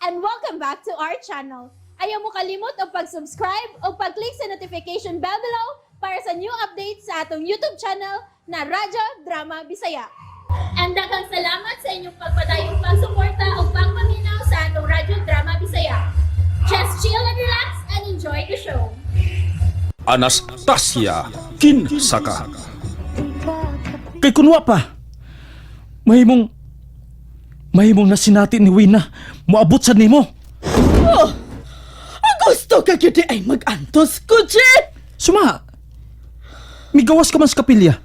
and welcome back to our channel. Ayaw mo kalimot o pag-subscribe o pag-click sa notification bell below para sa new updates sa atong YouTube channel na Radyo Drama Bisaya. And daghang salamat sa inyong pagpadayong pagsuporta o pagpaminaw sa atong Radyo Drama Bisaya. Just chill and relax and enjoy the show. Anastasia Kinsaka. Kay kunwa pa, mahimong nasinati ni Wina, moabot sa nimo. Oh, gusto ka gyud ay mag-antos ko, Che! Suma, migawas ka man sa kapilya.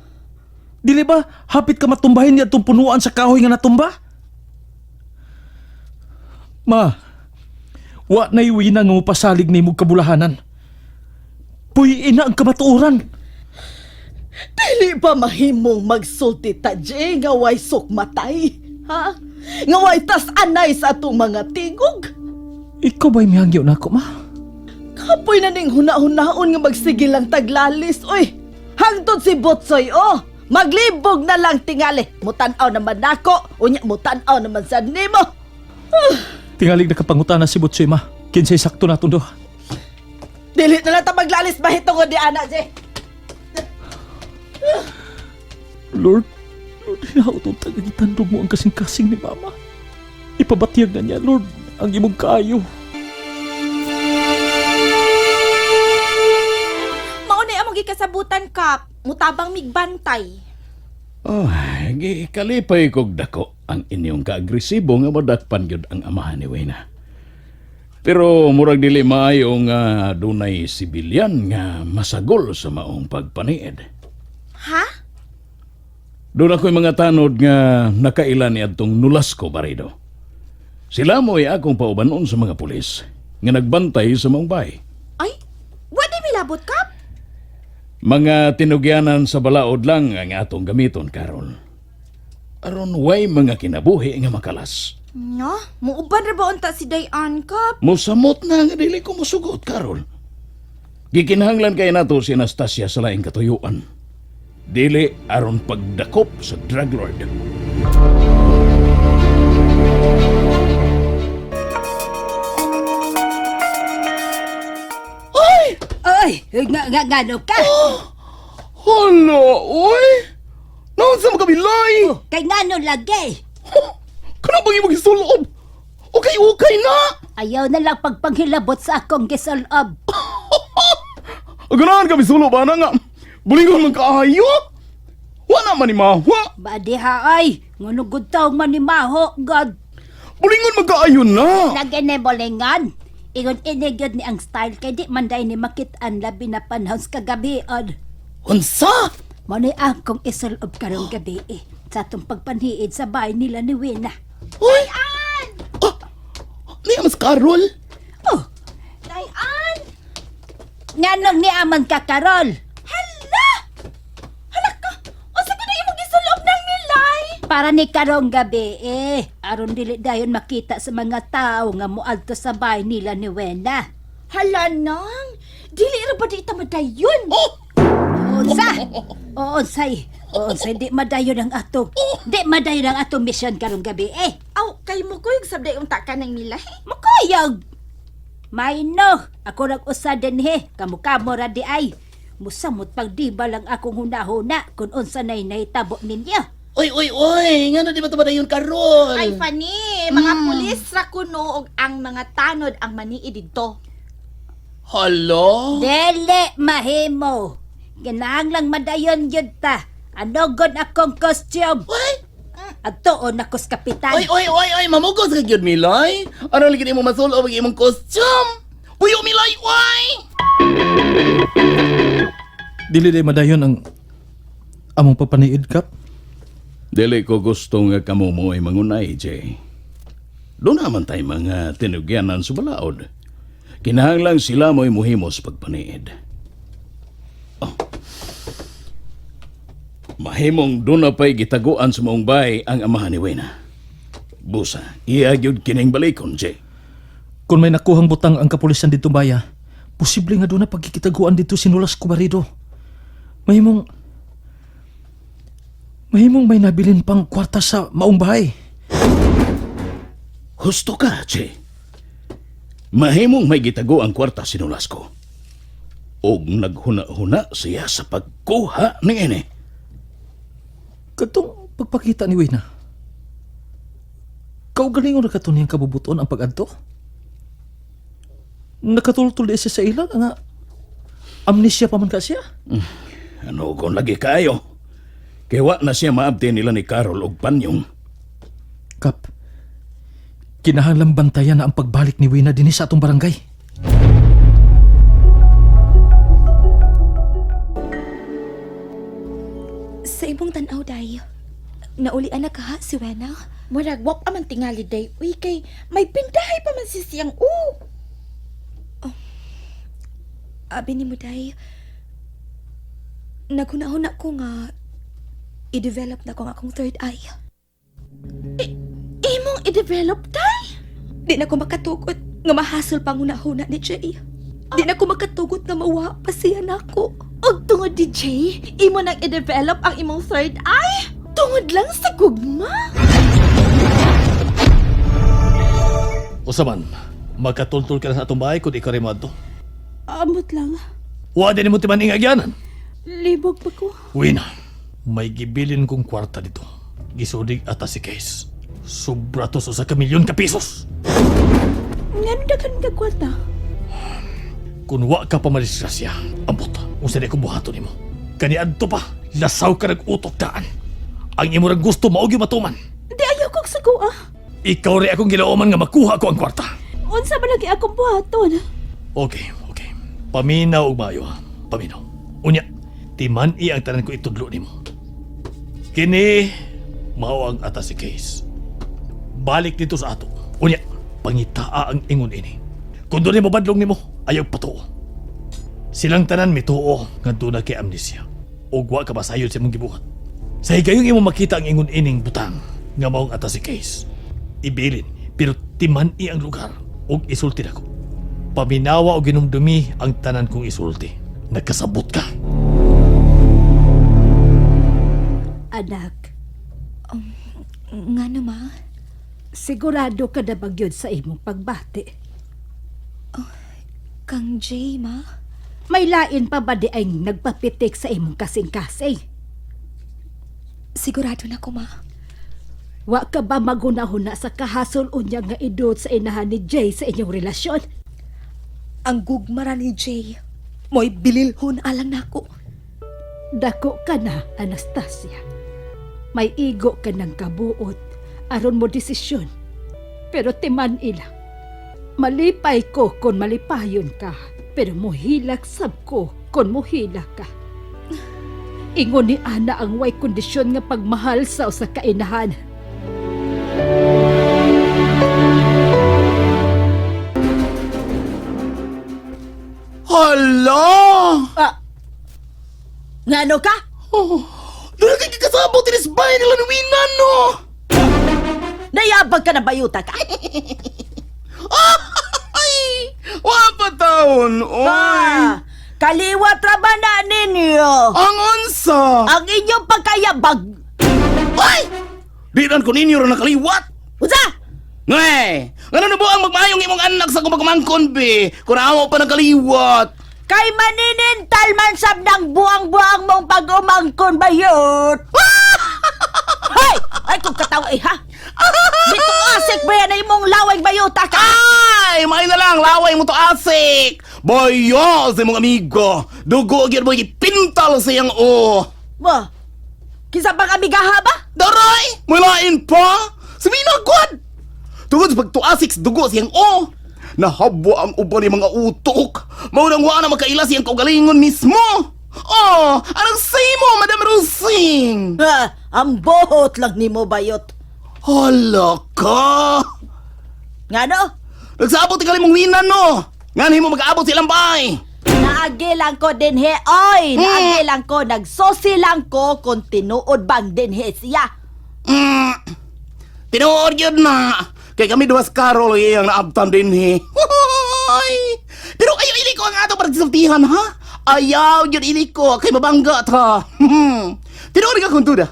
Dili ba, hapit ka matumbahin niya itong punuan sa kahoy nga natumba? Ma, wa na'y Wina nga mupasalig ni mong kabulahanan. Puy ina ang kamatuoran. Dili ba mahimong magsulti ta, Je, nga way sukmatay? Ha? Nga way tas anay sa atong mga tigog? Ikaw ba'y mihangyo na ako, ma? Kapoy na ning huna-hunaon nga magsigil lang taglalis, oy! Hangtod si Botsoy, oh! Maglibog na lang tingali. Mutanaw naman nako, unya mutanaw naman sa nimo. Tingalig na kapangutana si Butsoy, ma. Kinsay sakto na tundo. Dili na lang ta maglalis mahitong di ana, Je. Lord, hinaw itong tagagitandog mo ang kasing-kasing ni Mama. Ipabatiyag na niya, Lord, ang imong kaayo. Maunay among gikasabutan, Kap. Mutabang migbantay. Gikalipay kog dako ang inyong kaagresibo nga madakpan gyud ang amahan ni Wena. Pero murag dili maayo nga dunay sibilyan nga masagol sa maong pagpaniid. Ha? Doon ako'y mga tanod nga nakailan ni adtong Nolasco Barido. Sila mo'y akong paubanon sa mga pulis nga nagbantay sa maong bahay. Ay, wadi milabot, Kap? Mga tinugyanan sa balaod lang ang atong gamiton, Carol. Aron way mga kinabuhi nga makalas. No, muuban ra ba unta si Dayan, Kap? Musamot na nga dili ko musugot, Carol. Gikinahanglan kay nato si Anastasia sa laing katuyuan. Dili aron pagdakop sa drug lord. Oy, ngano ka? Hala, oy! Naon sa makabilay? Kay ngano lagi? Kana bang imong gisulob? Okay na! Ayaw na lang pagpanghilabot sa akong gisolob. Ganahan kami sulob, ana nga. Bulingon man kaayo? Wala man ni mahwa. Badi ha ay, ngunugod taong manimaho, God. Bulingon man kaayo na. Naginebolingan. Ingon inigod ni ang style kay di manday ni makitaan labi na panahon sa kagabion. Unsa? Manoy akong isolob karong gabi sa atong pagpanhiid sa bahay nila ni Wina. Uy! Niya mas Carol? Oh, Dayan! nganong ni aman ka, Karol? Hala! Hala ka! Unsa ko na imong gisulob ng nilay? Para ni karong gabi aron dili dayon makita sa mga tao nga moadto sa bahay nila ni Wena. Hala nang! Dili ra ba di ita madayon? Unsay di madayon ang atong mission karong gabi Aw, kay mo ko yung sabday unta ka ng nilay. Makuyog! Mayno, ako nag-usa dinhi, kamukamo ra di ay. Musamot pagdiba lang akong hunahuna kung unsa nay nahitabo ninyo. Oy! Nga na di ba tabada yun, Carol? Ay, Fanny, mga pulis ra kuno og ang mga tanod ang manii didto. Hala? Dele mahimo. Ganaang madayon yun ta. Anogon akong costume. Oy! At tuon ako sa kapitan. Oy! Mamugos ka gyud, Milay? Ano ligid imong masulob ang imong costume? Uyo, Milay, oy! Dili day madayon ang among papaniid, Kap. Dili ko gusto nga kamo mo ay mangunay, Jay. Doon naman tayo mga tinugyanan sa balaod. Kinahanglang sila mo'y muhimos pagpaniid. Mahimong doon na pa'y gitaguan sa maong bahay ang amahan ni Wena. Busa, iagyod kining balikon, Jay. Kung may nakuhang butang ang kapulisan dito baya, posible nga doon na pagkikitaguan dito si Nolasco Barido. Mahimong may nabilin pang kwarta sa maong bahay. Husto ka, Che. mahimong may gitago ang kwarta sinulas ko. Og naghuna-huna siya sa pagkuha ni ini. Katong pagpakita ni Wina. Kaugalingon na kato niyang kabubuton ang pag-adto. Nakatultul di siya sa ilang nga amnesia pa man ka siya. Ano kung lagi kayo? Kaya wa na siya maabdi nila ni Carol og Panyong. Kap, kinahanglang bantayan na ang pagbalik ni Wina din sa atong barangay. Sa imong tanaw, day. Naulian na ka ha, si Wena? Murag, wak aman tingali, day. Uy, kay may pindahay pa man si siyang Abi ni mo, day. Naghuna-huna ko nga i-develop na ko nga akong third eye. Imong i-develop, day? Di na ko makatugot nga mahasol pang huna-huna ni Jay. Di na ko makatugot nga mawa pa siya na ko. Og tungod di Jay, imo nang i-develop ang imong third eye? Tungod lang sa gugma? Usaman, magkatultul ka na sa atong bahay kung di ka rin madto. Amot lang. Wa din mo timan ingagyanan. Libog pa ko. Wina, may gibilin kong kwarta dito. Gisudig ata si Case. Sobra to sa 1 milyon ka pesos. Ngano dagan ka kwarta? Kung wa ka pa madisgrasya, ambot, unsa di ko buhato nimo. Kaniadto pa, lasaw ka nag-utok daan. Ang imo ra gusto maogi matuman. Di ayaw kong sagua. Ikaw rin akong gilauman nga makuha ko ang kwarta. Unsa man lagi akong buhaton? Okay. Paminaw og maayo ha. Paminaw. Unya, timan-i ang tanan ko itudlo nimo. Kini mao ang ata si Case. Balik dito sa ato. Unya, pangitaa ang ingon ini. Kung doon mo badlong nimo, ayaw patuo. Silang tanan mituo nga doon na kay amnesia. O wa ka basayod sa imong gibuhat. Sa higayong imo makita ang ingon ining butang nga maong ata si Case. Ibilin, pero timan-i ang lugar og isulti nako. Paminawa o ginumdumi ang tanan kong isulti. Nagkasabot ka. Anak, Nga ma? sigurado ka na bagyod sa imong pagbati. Kang Jay, ma? May lain pa ba di ay nagpapitik sa imong kasing-kasing? Sigurado na ko, ma. Wa ka ba magunahuna sa kahasol unya nga idot sa inahan ni Jay sa inyong relasyon? Ang gugmara ni Jay, mo'y bililhon alang nako. Dako ka na, Anastasia. May igo ka ng kabuot, aron mo desisyon. Pero timan ila. Malipay ko kung malipayon ka, pero muhilak sab ko kung muhila ka. Ingon ni Ana ang way kondisyon nga pagmahal sa usa ka inahan. Hala! Ngano ka? Doon kang kasabot tinis bahay nila ni Wina, no? Nayabag ka na bayuta ka? Ay! Wapa taon, oy! Kaliwat ra ba na ninyo? Ang unsa! Ang inyong pagkayabag. Ay! Di ran ko ninyo rin nakaliwat! Usa! Ngay! Ano na ang magmayong imong anak sa kumagmangkon, be? Kung naawa pa nakaliwat! Kay maninintal man sab ng buang-buang mong pag-umangkon bayot. Hay! Ay kung katawa ha? Dito asik ba yan na imong laway bayota ka? Ay! May na lang, laway mo to asik! Boyo sa imong amigo! Dugo agad mo ipintal sa iyang o! Ba? Kisa bang amigaha ba? Daray! Mulain pa! Sabihin na agad! Tungod sa pagtuasik sa dugo siyang o! Nahabwa ang uban ng mga utok! Maunang wa na makaila siyang kaugalingon mismo! Oh! Anong say mo, Madam Rosing? Ang bohot lang ni mo bayot. Hala ka! Ngano? Nagsabot ikaw mong winan, no? Nganin mo mag-aabot silang bahay! Naagi lang ko din he, oy! Naagi lang ko, nagsosi lang ko kung tinuod bang din he siya. Tinuod yun na! Kay kami duwas Carol yung naabtan din he. Pero ayaw ili ko ang ato pagsaltihan, ha? Ayaw yun ili ko, kay mabangga ta. Tinuod ka kung tuda.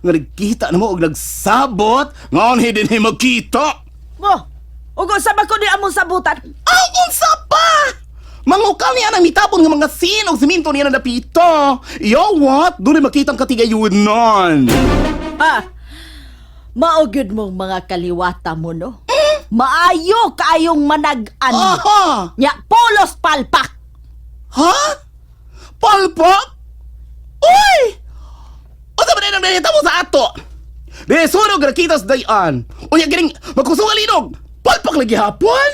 Nga nagkita na mo og nagsabot, ngon din he magkita. Mo, Ug sa ba ko di among sabutan? Ang unsa pa! Mangukal niya ng mitapon ng mga sin o siminto niya na napito. Yo, what? Doon ay makitang katigayunan. Ha? Maugid mong mga kaliwata mo, no? Maayo kaayong manag-an. Aha! Nya, polos palpak. Ha? Palpak? Uy! O sa ba na nang mo sa ato? De, sunog na kita sa dayan. Unya gining magkusungal palpak lagi hapon?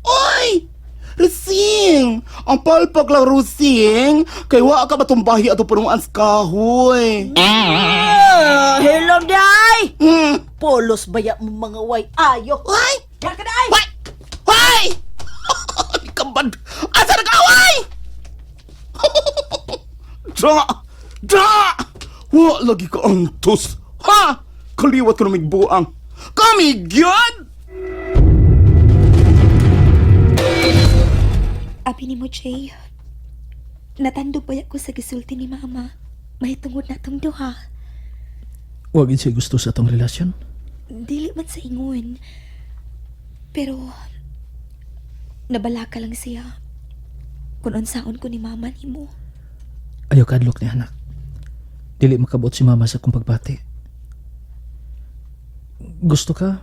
Uy! Rusing! Ang palpak lang, Rusing. Kay wa ka batumbahi ato punuan sa kahoy. Hello, day! Hmm. Polos baya mo mga way ayo. Uy! Yan ka, day! Hoy! Hoy! Kabad! Asa na kaaway? Da! Wa lagi ka antos. Ha? Kaliwat ko na migbuang. Kami gyud! Abi ni mo, Jay. Natandog ba ko sa gisulti ni Mama? Mahitungod na tong duha. Huwag siya gusto sa atong relasyon. Dili man sa ingon. Pero, nabalaka lang siya. Kung unsaon ko ni Mama ni mo. Ayaw kadlok ni anak. Dili makabot si mama sa kong pagbati. Gusto ka?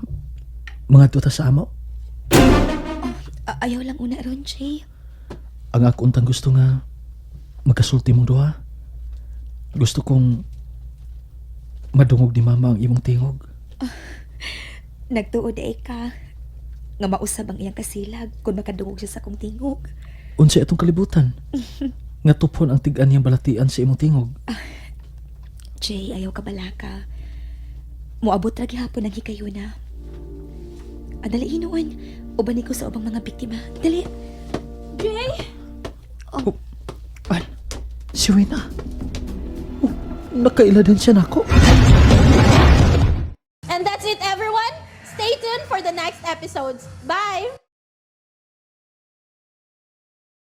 Mga tuta sa amo? Ayaw lang una ron, Jay. Ang ako untang gusto nga magkasulti mong duha. Gusto kong madungog ni mama ang imong tingog. Nagtuod ay ka. Nga mausab ang iyang kasilag kung makadungog siya sa kong tingog. Unsa itong kalibutan? Nga tupon ang tigan niyang balatian sa imong tingog. Jay, ayaw ka balaka. Muabot ra gihapon ang hikayuna. Dali hinuon. Ubani ko sa ubang mga biktima. Dali. Jay! Ay, si Wena. Oh, nakailadan siya nako. And that's it, everyone. Stay tuned for the next episodes. Bye!